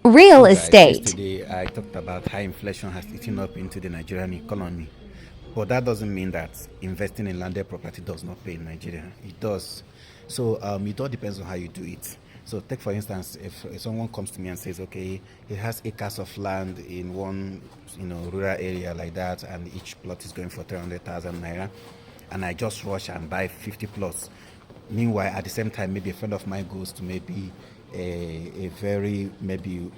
Real So guys, estate. yesterday I talked about how inflation has eaten up into the Nigerian economy. But that doesn't mean that investing in landed property does not pay in Nigeria. It does. So it all depends on how you do it. So take for instance, if someone comes to me and says, okay, he has acres of land in one, rural area like that, and each plot is going for 300,000 naira, and I just rush and buy 50 plots. Meanwhile, at the same time, maybe a friend of mine goes to maybe a very maybe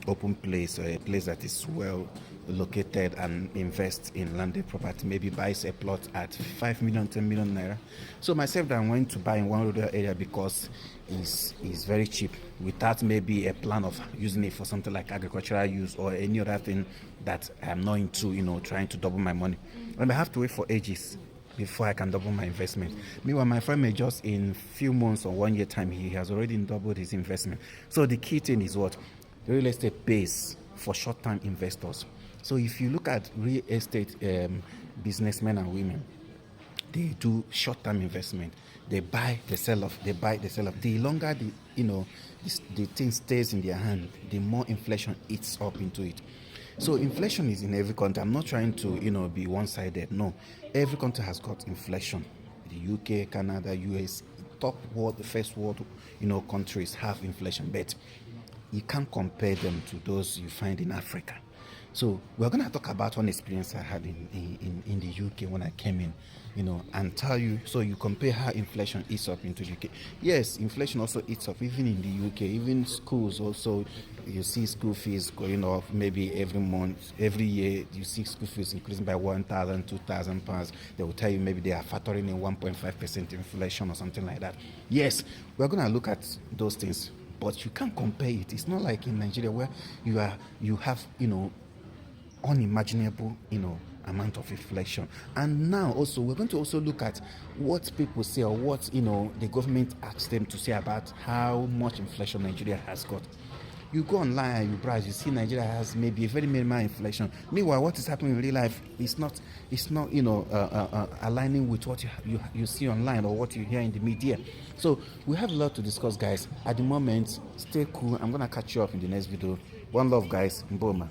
open place or a place that is well located and invest in landed property, maybe buys a plot at 5 million, 10 million naira. So myself that I'm going to buy in one rural area because is very cheap without maybe a plan of using it for something like agricultural use or any other thing that I'm not into, trying to double my money. And I have to wait for ages before I can double my investment. Meanwhile, my friend may just in few months or 1 year time, he has already doubled his investment. So the key thing is what? Real estate pays for short-term investors. So if you look at real estate businessmen and women, they do short-term investment. They buy, they sell off. They buy, they sell off. The longer the thing stays in their hand, the more inflation eats up into it. So inflation is in every country. I'm not trying to be one-sided. No, every country has got inflation. The UK, Canada, US, top world, the first world countries have inflation, but you can't compare them to those you find in Africa. So we're going to talk about one experience I had in the UK when I came in, and tell you, so you compare how inflation eats up into the UK. Yes, inflation also eats up even in the UK, even schools also. You see school fees going up maybe every month, every year. You see school fees increasing by 1,000, 2,000 pounds. They will tell you maybe they are factoring in 1.5% inflation or something like that. Yes, we're going to look at those things, but you can't compare it. It's not like in Nigeria where you have unimaginable amount of inflation. And now also we're going to also look at what people say or what the government asks them to say about how much inflation Nigeria has got. You go online and you browse, you see Nigeria has maybe a very minimal inflation. Meanwhile, what is happening in real life is not aligning with what you see online or what you hear in the media. So we have a lot to discuss, guys. At the moment, stay cool. I'm gonna catch you up in the next video. One love, guys. Mboma.